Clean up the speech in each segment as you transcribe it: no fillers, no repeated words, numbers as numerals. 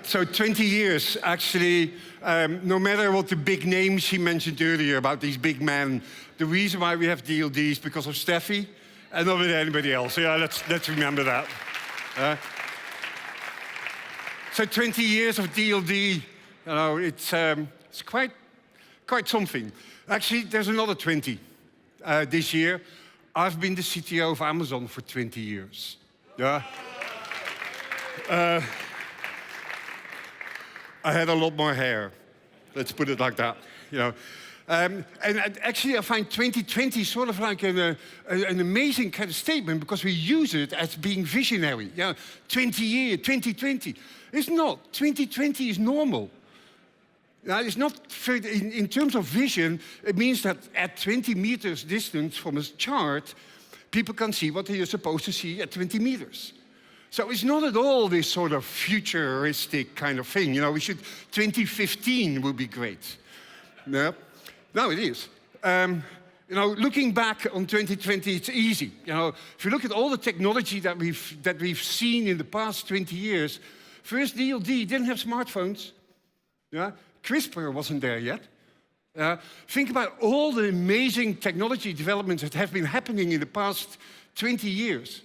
So 20 years, actually, no matter what the big names she mentioned earlier about these big men, the reason why we have DLD is because of Steffi and not with anybody else. So yeah, let's remember that. So 20 years of DLD, you know, it's quite something. Actually, there's another 20 this year. I've been the CTO of Amazon for 20 years. Yeah. I had a lot more hair. Let's put it like that. You know. And actually, I find 2020 sort of like an amazing kind of statement because we use it as being visionary. Yeah, 20 year, 2020. It's not. 2020 is normal. It's not in terms of vision. It means that at 20 meters distance from a chart, people can see what they are supposed to see at 20 meters. So it's not at all this sort of futuristic kind of thing. You know, 2015 would be great. No, it is. You know, looking back on 2020, it's easy. You know, if you look at all the technology that we've seen in the past 20 years, first DLD didn't have smartphones. Yeah, CRISPR wasn't there yet. Think about all the amazing technology developments that have been happening in the past 20 years.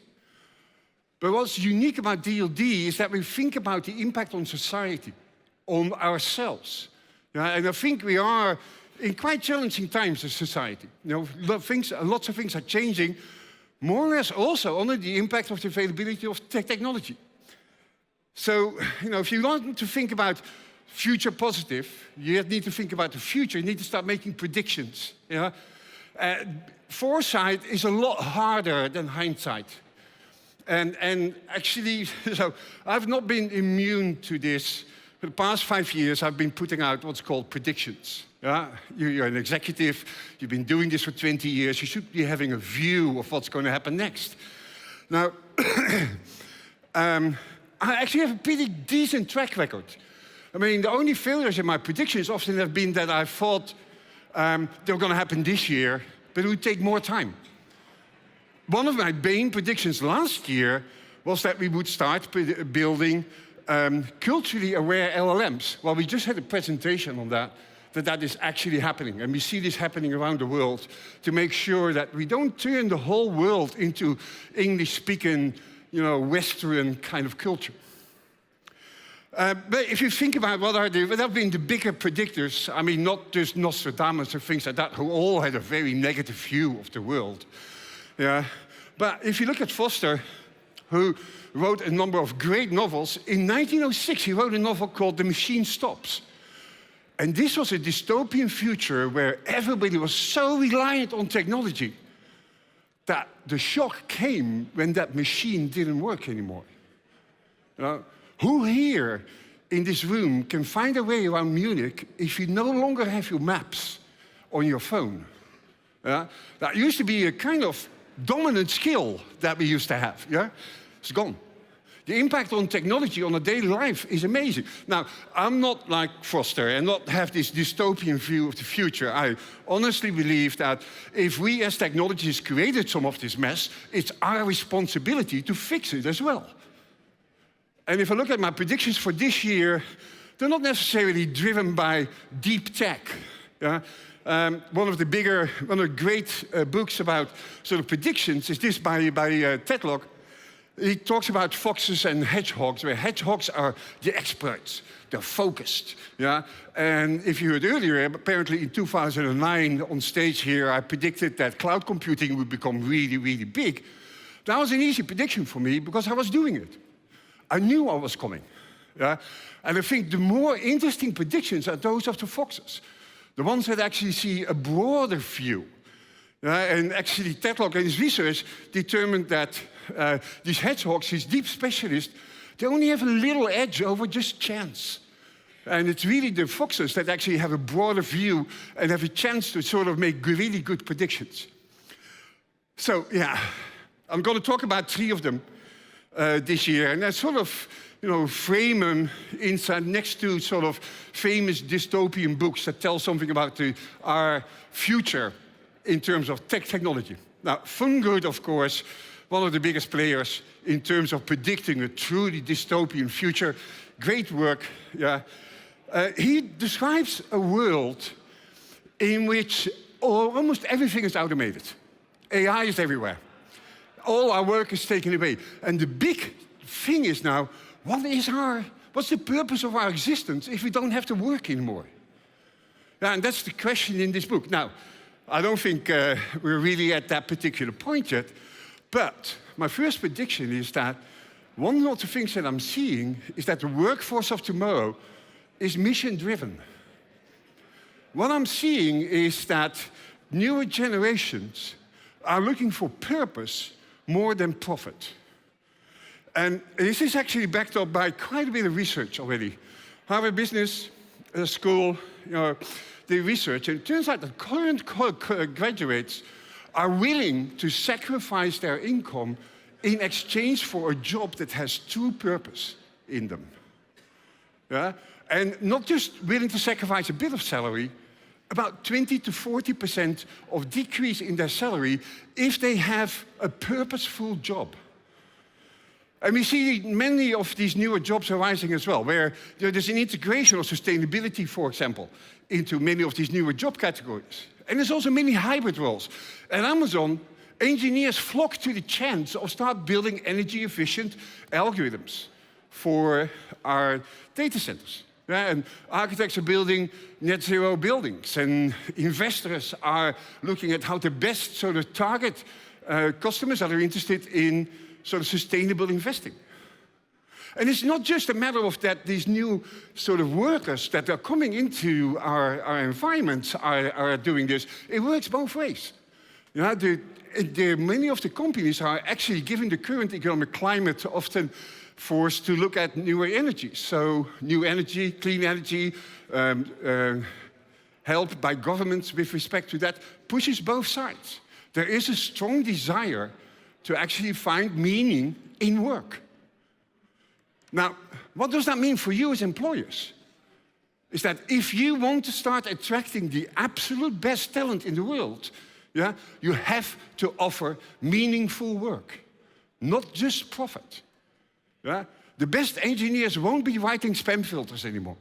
But what's unique about DLD is that we think about the impact on society, on ourselves. And I think we are in quite challenging times as society. You know, lots of things are changing, more or less also under the impact of the availability of technology. So, you know, if you want to think about future positive, you need to think about the future. You need to start making predictions. Yeah? Foresight is a lot harder than hindsight. And actually, so I've not been immune to this. For the past 5 years, I've been putting out what's called predictions. Yeah? You're an executive, you've been doing this for 20 years, you should be having a view of what's going to happen next. Now, I actually have a pretty decent track record. I mean, the only failures in my predictions often have been that I thought they were going to happen this year, but it would take more time. One of my main predictions last year was that we would start building culturally aware LLMs. Well, we just had a presentation on that is actually happening. And we see this happening around the world to make sure that we don't turn the whole world into English-speaking, you know, Western kind of culture. But if you think about what have been the bigger predictors, I mean, not just Nostradamus or things like that, who all had a very negative view of the world. Yeah. But if you look at Foster, who wrote a number of great novels, in 1906 he wrote a novel called The Machine Stops. And this was a dystopian future where everybody was so reliant on technology that the shock came when that machine didn't work anymore. You know, who here in this room can find a way around Munich if you no longer have your maps on your phone? Yeah? That used to be a kind of dominant skill that we used to have. Yeah? It's gone. The impact on technology on a daily life is amazing. Now, I'm not like Foster and not have this dystopian view of the future. I honestly believe that if we as technologists created some of this mess, it's our responsibility to fix it as well. And if I look at my predictions for this year, they're not necessarily driven by deep tech. Yeah? One of the great books about sort of predictions is this by Tedlock. He talks about foxes and hedgehogs, where hedgehogs are the experts. They're focused. Yeah? And if you heard earlier, apparently in 2009 on stage here, I predicted that cloud computing would become really, really big. That was an easy prediction for me because I was doing it. I knew I was coming. Yeah? And I think the more interesting predictions are those of the foxes. The ones that actually see a broader view. And actually, Tedlock and his research determined that these hedgehogs, these deep specialists, they only have a little edge over just chance. And it's really the foxes that actually have a broader view and have a chance to sort of make really good predictions. So, yeah, I'm going to talk about 3 of them this year. And I sort of, you know, frame them inside next to sort of famous dystopian books that tell something about our future in terms of technology. Now, Fungood, of course, one of the biggest players in terms of predicting a truly dystopian future. Great work, yeah. He describes a world in which almost everything is automated. AI is everywhere. All our work is taken away. And the big thing is now, what's the purpose of our existence if we don't have to work anymore? Yeah, and that's the question in this book. Now, I don't think we're really at that particular point yet, but my first prediction is that one of the things that I'm seeing is that the workforce of tomorrow is mission-driven. What I'm seeing is that newer generations are looking for purpose more than profit. And this is actually backed up by quite a bit of research already. Harvard Business School, they research, and it turns out that current graduates are willing to sacrifice their income in exchange for a job that has true purpose in them. Yeah? And not just willing to sacrifice a bit of salary, about 20 to 40% of decrease in their salary if they have a purposeful job. And we see many of these newer jobs arising as well, where there's an integration of sustainability, for example, into many of these newer job categories. And there's also many hybrid roles. At Amazon, engineers flock to the chance of start building energy-efficient algorithms for our data centers. Yeah, and architects are building net zero buildings, and investors are looking at how to best sort of target customers that are interested in sort of sustainable investing. And it's not just a matter of that these new sort of workers that are coming into our environments are doing this. It works both ways. Many of the companies are actually, given the current economic climate, often forced to look at newer energies. So new energy, clean energy, help by governments with respect to that, pushes both sides. There is a strong desire to actually find meaning in work. Now, what does that mean for you as employers? Is that if you want to start attracting the absolute best talent in the world, yeah, you have to offer meaningful work, not just profit. Yeah? The best engineers won't be writing spam filters anymore.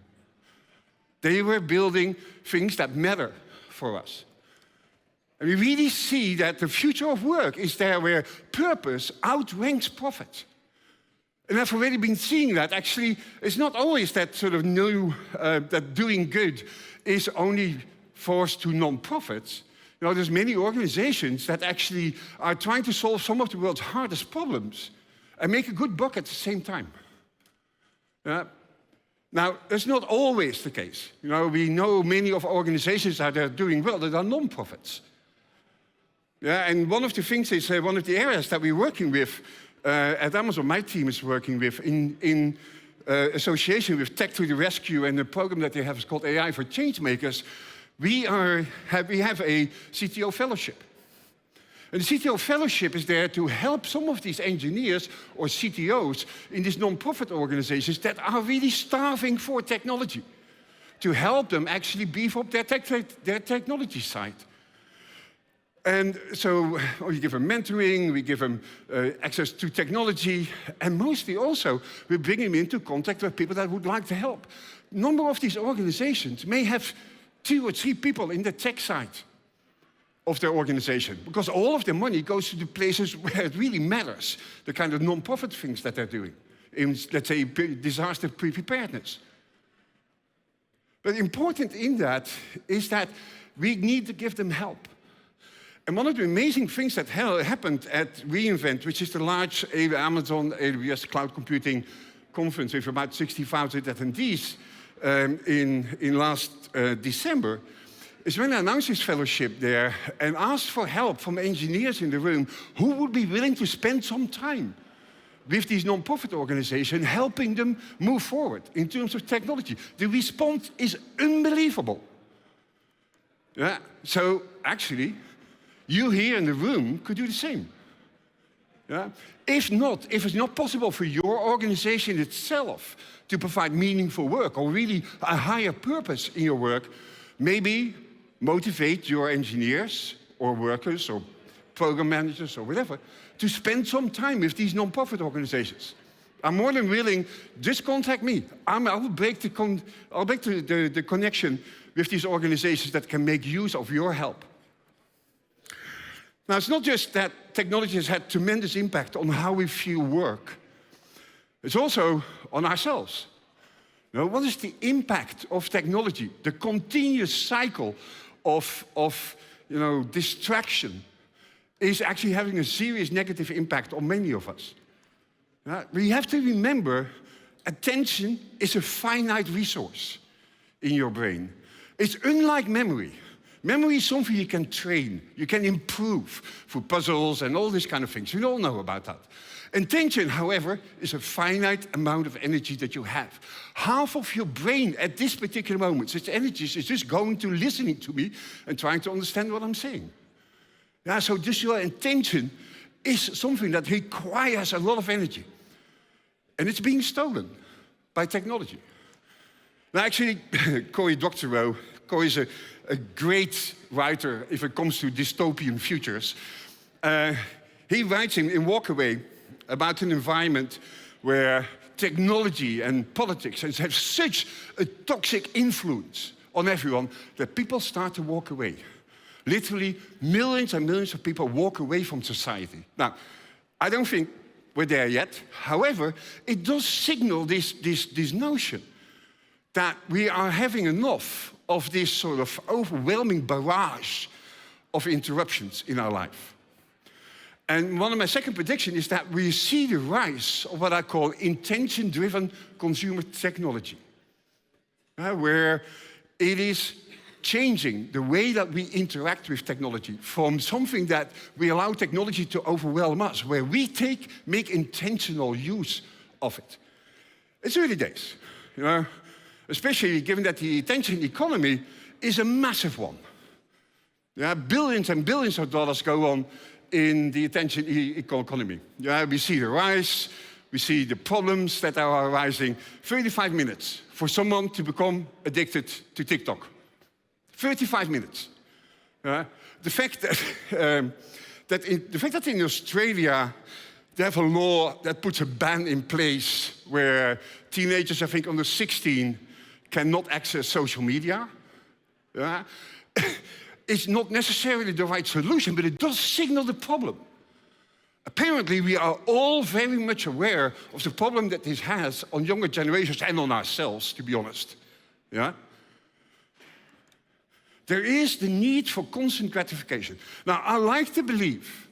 They were building things that matter for us. And we really see that the future of work is there where purpose outranks profit. And I've already been seeing that. Actually, it's not always that sort of new, that doing good is only forced to non-profits. There's many organizations that actually are trying to solve some of the world's hardest problems and make a good buck at the same time. Now, that's not always the case. We know many of our organizations that are doing well that are non-profits. Yeah, and one of the things is, one of the areas that we're working with at Amazon, my team is working with in association with Tech to the Rescue, and the program that they have is called AI for Changemakers. We have a CTO fellowship. And the CTO fellowship is there to help some of these engineers or CTOs in these non-profit organizations that are really starving for technology, to help them actually beef up their technology side. And so we give them mentoring, we give them access to technology, and mostly also we bring them into contact with people that would like to help. A number of these organizations may have 2 or 3 people in the tech side of their organization, because all of their money goes to the places where it really matters, the kind of non-profit things that they're doing, in, let's say, disaster preparedness. But important in that is that we need to give them help. And one of the amazing things that happened at reInvent, which is the large Amazon AWS cloud computing conference with about 60,000 attendees in last December, is when I announced this fellowship there and asked for help from engineers in the room who would be willing to spend some time with these non-profit organizations, helping them move forward in terms of technology. The response is unbelievable. Yeah, so actually, you here in the room could do the same. Yeah? If it's not possible for your organization itself to provide meaningful work or really a higher purpose in your work, maybe motivate your engineers or workers or program managers or whatever, to spend some time with these non-profit organizations. I'm more than willing, just contact me. I'll break the connection with these organizations that can make use of your help. Now, it's not just that technology has had tremendous impact on how we view work. It's also on ourselves. Now, what is the impact of technology? The continuous cycle of distraction is actually having a serious negative impact on many of us. We have to remember, attention is a finite resource in your brain. It's unlike memory. Memory is something you can train, you can improve through puzzles and all these kind of things. We all know about that. Attention, however, is a finite amount of energy that you have. Half of your brain at this particular moment, its energy is just going to listening to me and trying to understand what I'm saying. So just your attention is something that requires a lot of energy. And it's being stolen by technology. Now, actually, Cory Doctorow is a great writer if it comes to dystopian futures. He writes in Walk Away about an environment where technology and politics have such a toxic influence on everyone that people start to walk away. Literally, millions and millions of people walk away from society. Now, I don't think we're there yet. However, it does signal this notion that we are having enough of this sort of overwhelming barrage of interruptions in our life. And one of my second predictions is that we see the rise of what I call intention-driven consumer technology, where it is changing the way that we interact with technology from something that we allow technology to overwhelm us, where we make intentional use of it. It's early days, especially given that the attention economy is a massive one. Billions and billions of dollars go on in the attention economy. We see the rise, we see the problems that are arising. 35 minutes for someone to become addicted to TikTok. 35 minutes. The fact that in Australia they have a law that puts a ban in place where teenagers, I think under 16, cannot access social media. It's not necessarily the right solution, but it does signal the problem. Apparently, we are all very much aware of the problem that this has on younger generations and on ourselves, to be honest. There is the need for constant gratification. Now, I like to believe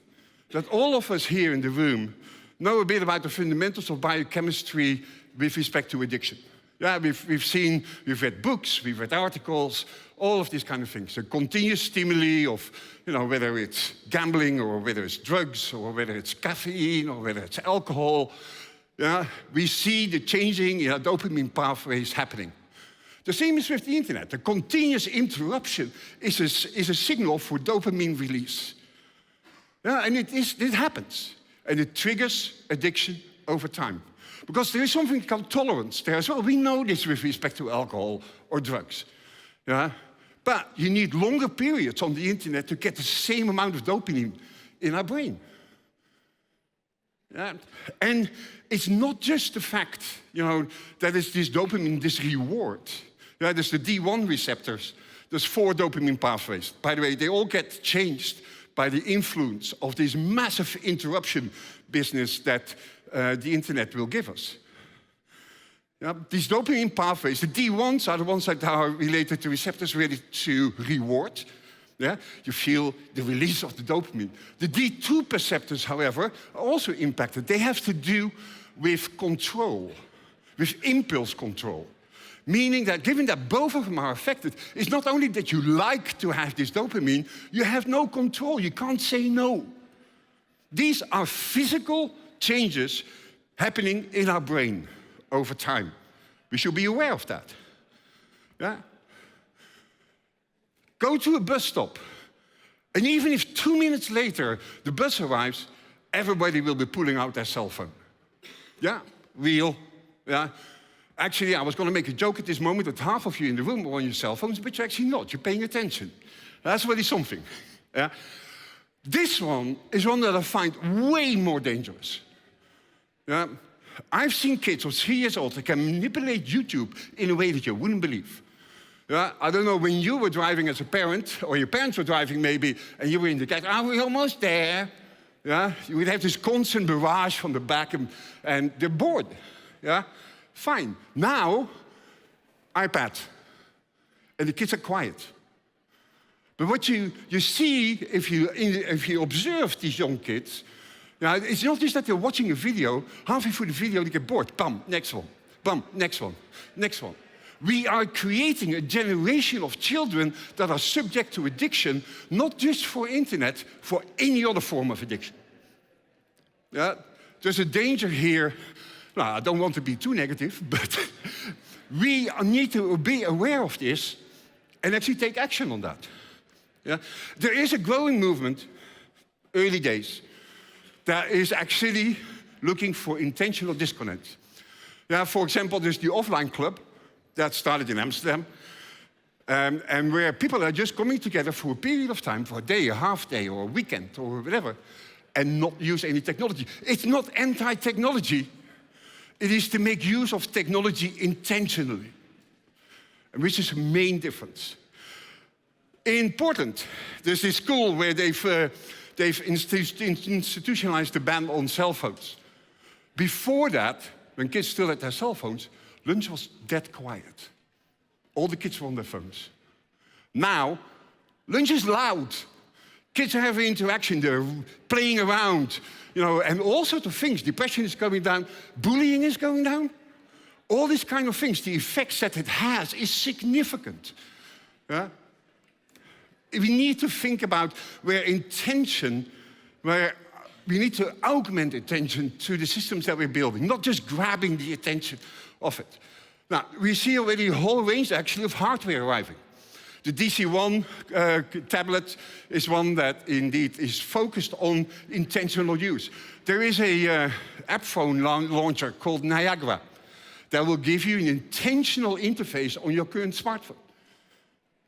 that all of us here in the room know a bit about the fundamentals of biochemistry with respect to addiction. We've read books, we've read articles, all of these kind of things. The continuous stimuli of, whether it's gambling or whether it's drugs or whether it's caffeine or whether it's alcohol. We see the changing dopamine pathways happening. The same is with the internet. The continuous interruption is a signal for dopamine release. And it happens. And it triggers addiction over time. Because there is something called tolerance there as well. We know this with respect to alcohol or drugs. But you need longer periods on the internet to get the same amount of dopamine in our brain. And it's not just the fact, that it's this dopamine, this reward. There's the D1 receptors. There's 4 dopamine pathways. By the way, they all get changed by the influence of this massive interruption business that the internet will give us. These dopamine pathways, the D1s are the ones that are related to receptors related to reward. You feel the release of the dopamine. The D2 receptors, however, are also impacted. They have to do with control, with impulse control. Meaning that given that both of them are affected, it's not only that you like to have this dopamine, you have no control, you can't say no. These are physical changes happening in our brain over time. We should be aware of that. Go to a bus stop, and even if 2 minutes later the bus arrives, everybody will be pulling out their cell phone. Real. Actually, I was going to make a joke at this moment that half of you in the room are on your cell phones, but you're actually not. You're paying attention. That's really something. This one is one that I find way more dangerous. Yeah? I've seen kids of 3 years old that can manipulate YouTube in a way that you wouldn't believe. Yeah? I don't know, when you were driving as a parent, or your parents were driving maybe, and you were in the car, are we almost there? Yeah? You would have this constant barrage from the back, and they're bored. Yeah? Fine. Now, iPad. And the kids are quiet. But what you see, if you observe these young kids, it's not just that they're watching a video, halfway through the video they get bored. Bam, next one. Bam, next one. Next one. We are creating a generation of children that are subject to addiction, not just for internet, for any other form of addiction. Yeah? There's a danger here. Now, I don't want to be too negative, but we need to be aware of this and actually take action on that. Yeah? There is a growing movement, early days, that is actually looking for intentional disconnect. Yeah, for example, there's the offline club that started in Amsterdam, and where people are just coming together for a period of time, for a day, a half day, or a weekend, or whatever, and not use any technology. It's not anti-technology. It is to make use of technology intentionally, which is the main difference. In Portland, there's this school where they've institutionalized the ban on cell phones. Before that, when kids still had their cell phones, lunch was dead quiet. All the kids were on their phones. Now, lunch is loud. Kids are having interaction, they're playing around, and all sorts of things. Depression is going down, bullying is going down. All these kind of things, the effects that it has is significant. Yeah? We need to think about where we need to augment attention to the systems that we're building, not just grabbing the attention of it. Now, we see already a whole range, actually, of hardware arriving. The DC-1 tablet is one that indeed is focused on intentional use. There is a app phone launcher called Niagara that will give you an intentional interface on your current smartphone.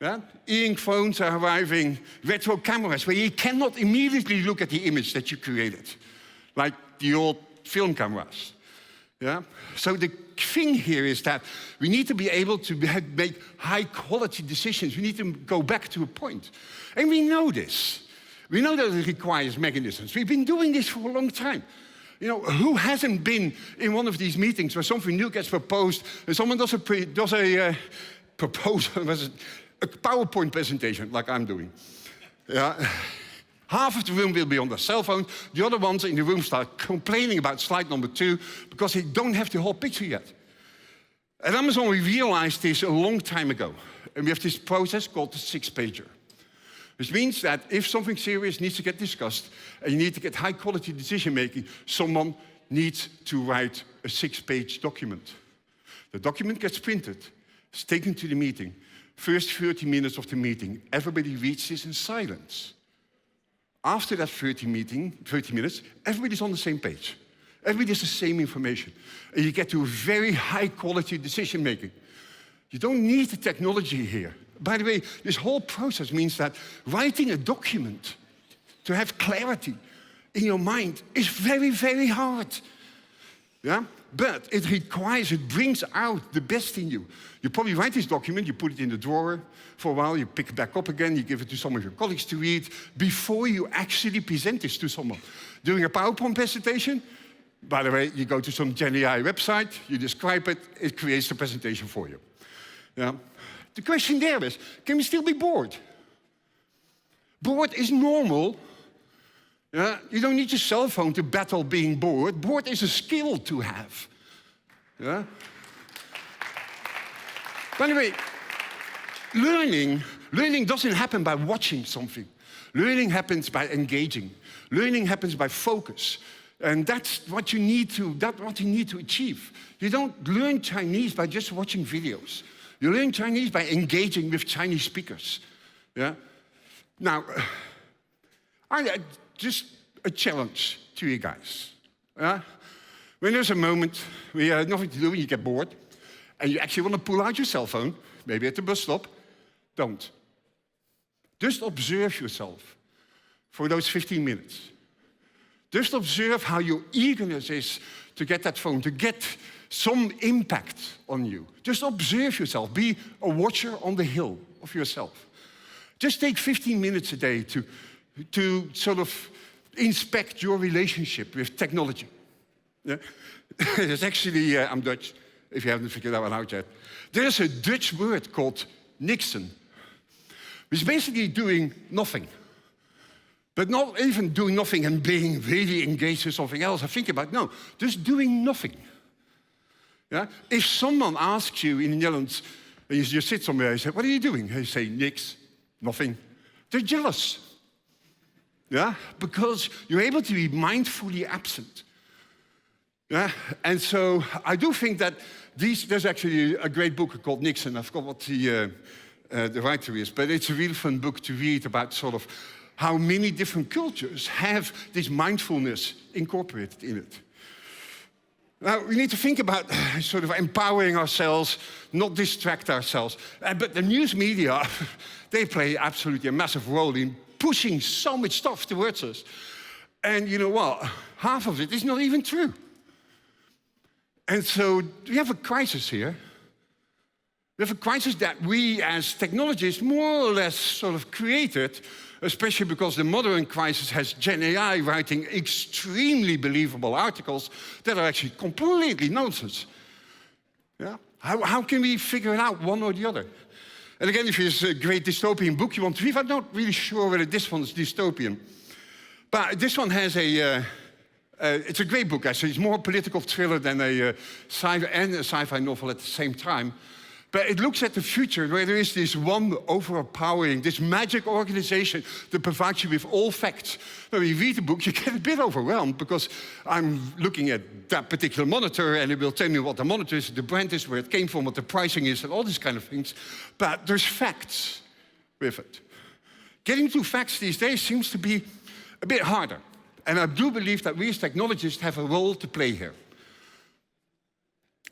Yeah? E-ink phones are arriving, retro cameras, where you cannot immediately look at the image that you created, like the old film cameras. Yeah? So the thing here is that we need to be able to make high-quality decisions. We need to go back to a point. And we know this. We know that it requires mechanisms. We've been doing this for a long time. Who hasn't been in one of these meetings where something new gets proposed and someone does a PowerPoint presentation, like I'm doing. Yeah. Half of the room will be on their cell phone. The other ones in the room start complaining about slide number 2 because they don't have the whole picture yet. At Amazon, we realized this a long time ago. And we have this process called the 6-pager. Which means that if something serious needs to get discussed and you need to get high-quality decision-making, someone needs to write a 6-page document. The document gets printed, it's taken to the meeting. First 30 minutes of the meeting, everybody reads this in silence. After that 30 minutes, everybody's on the same page. Everybody has the same information. And you get to a very high-quality decision-making. You don't need the technology here. By the way, this whole process means that writing a document to have clarity in your mind is very, very hard. Yeah? But it brings out the best in you. You probably write this document, you put it in the drawer for a while, you pick it back up again, you give it to some of your colleagues to read before you actually present this to someone. During a PowerPoint presentation, by the way, you go to some GenAI website, you describe it, it creates the presentation for you. Yeah? The question there is, can we still be bored? Bored is normal. Yeah? You don't need your cell phone to battle being bored. Bored is a skill to have. Yeah? By the way, learning doesn't happen by watching something. Learning happens by engaging. Learning happens by focus. And that's what you need to achieve. You don't learn Chinese by just watching videos. You learn Chinese by engaging with Chinese speakers. Yeah? Now, just a challenge to you guys. Yeah? When there's a moment where you have nothing to do and you get bored, and you actually want to pull out your cell phone, maybe at the bus stop, don't. Just observe yourself for those 15 minutes. Just observe how your eagerness is to get that phone, to get some impact on you. Just observe yourself. Be a watcher on the hill of yourself. Just take 15 minutes a day to sort of inspect your relationship with technology. Yeah? There's actually, I'm Dutch, if you haven't figured that one out yet. There's a Dutch word called Nixon, which is basically doing nothing. But not even doing nothing and being really engaged with something else. I think about, no, just doing nothing. Yeah? If someone asks you in the Netherlands, and you sit somewhere, and you say, what are you doing? And you say, niks, nothing. They're jealous. Yeah? Because you're able to be mindfully absent. Yeah? And so I do think that there's actually a great book called Nixon. I forgot what the writer is, but it's a really fun book to read about sort of how many different cultures have this mindfulness incorporated in it. Now, we need to think about sort of empowering ourselves, not distract ourselves. But the news media, they play absolutely a massive role in pushing so much stuff towards us. And you know what? Half of it is not even true. And so we have a crisis here. We have a crisis that we as technologists more or less sort of created, especially because the modern crisis has Gen AI writing extremely believable articles that are actually completely nonsense. Yeah? How can we figure it out, one or the other? And again, if it's a great dystopian book you want to read, I'm not really sure whether this one is dystopian. But this one has it's a great book, actually. It's more a political thriller than a sci-fi novel at the same time. But it looks at the future where there is this one overpowering, this magic organization that provides you with all facts. When you read the book, you get a bit overwhelmed because I'm looking at that particular monitor and it will tell me what the monitor is, the brand is, where it came from, what the pricing is, and all these kind of things. But there's facts with it. Getting to facts these days seems to be a bit harder. And I do believe that we as technologists have a role to play here.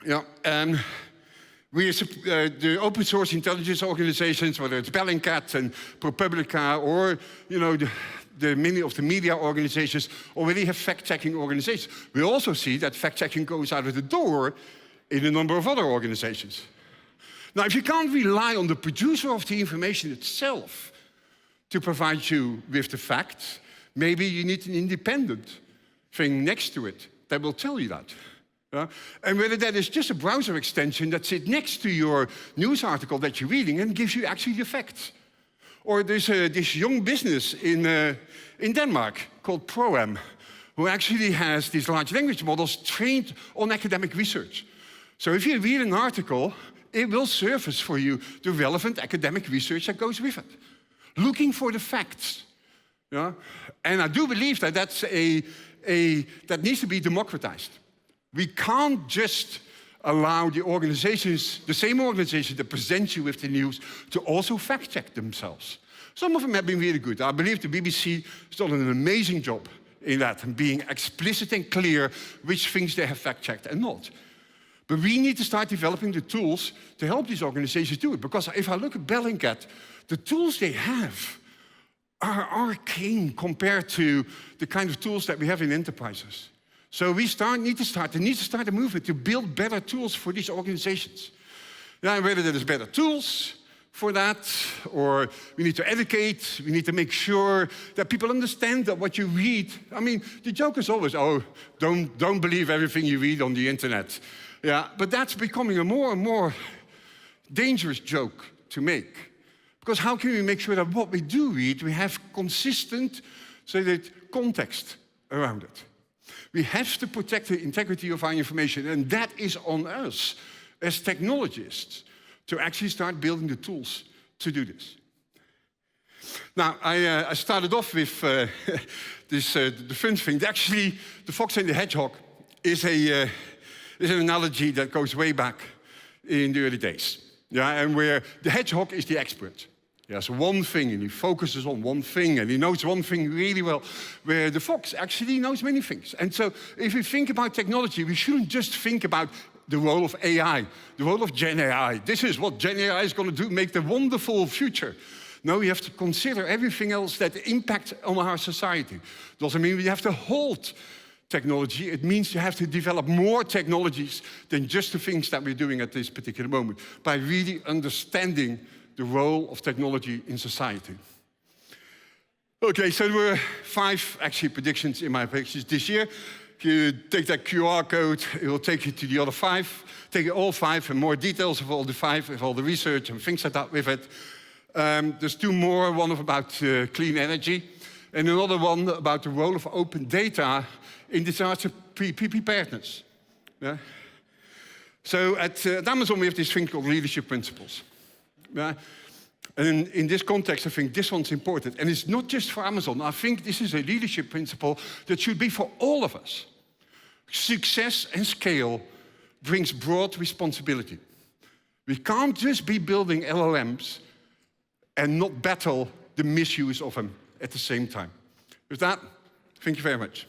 Yeah, we, the open source intelligence organizations, whether it's Bellingcat and ProPublica, or many of the media organizations, already have fact-checking organizations. We also see that fact-checking goes out of the door in a number of other organizations. Now, if you can't rely on the producer of the information itself to provide you with the facts, maybe you need an independent thing next to it that will tell you that. And whether that is just a browser extension that sits next to your news article that you're reading and gives you actually the facts. Or there's this young business in Denmark called Proam, who actually has these large language models trained on academic research. So if you read an article, it will surface for you the relevant academic research that goes with it. Looking for the facts. Yeah? And I do believe that that needs to be democratized. We can't just allow the organizations, the same organizations that present you with the news, to also fact-check themselves. Some of them have been really good. I believe the BBC has done an amazing job in that, and being explicit and clear which things they have fact-checked and not. But we need to start developing the tools to help these organizations do it. Because if I look at Bellingcat, the tools they have are arcane compared to the kind of tools that we have in enterprises. So we need to start a movement to build better tools for these organizations. Yeah, and whether there's better tools for that, or we need to educate, we need to make sure that people understand that what you read. I mean, the joke is always, oh, don't believe everything you read on the internet. Yeah, but that's becoming a more and more dangerous joke to make. Because how can we make sure that what we do read, we have consistent, context around it? We have to protect the integrity of our information, and that is on us as technologists to actually start building the tools to do this. Now, I started off with the fun thing. Actually, the fox and the hedgehog is an analogy that goes way back in the early days. Yeah, and where the hedgehog is the expert. He has one thing, and he focuses on one thing, and he knows one thing really well, where the fox actually knows many things. And so if we think about technology, we shouldn't just think about the role of AI, the role of Gen AI. This is what Gen AI is going to do, make the wonderful future. No, we have to consider everything else that impacts on our society. Doesn't mean we have to hold technology. It means you have to develop more technologies than just the things that we're doing at this particular moment, by really understanding the role of technology in society. Okay, so there were 5 actually predictions in my predictions this year. If you take that QR code, it will take you to the other 5. Take all 5 and more details of all the 5, with all the research and things like that with it. There's 2 more, one about clean energy, and another one about the role of open data in disaster preparedness. Yeah? So at Amazon, we have this thing called leadership principles. Yeah? And in this context, I think this one's important. And it's not just for Amazon. I think this is a leadership principle that should be for all of us. Success and scale brings broad responsibility. We can't just be building LLMs and not battle the misuse of them at the same time. With that, thank you very much.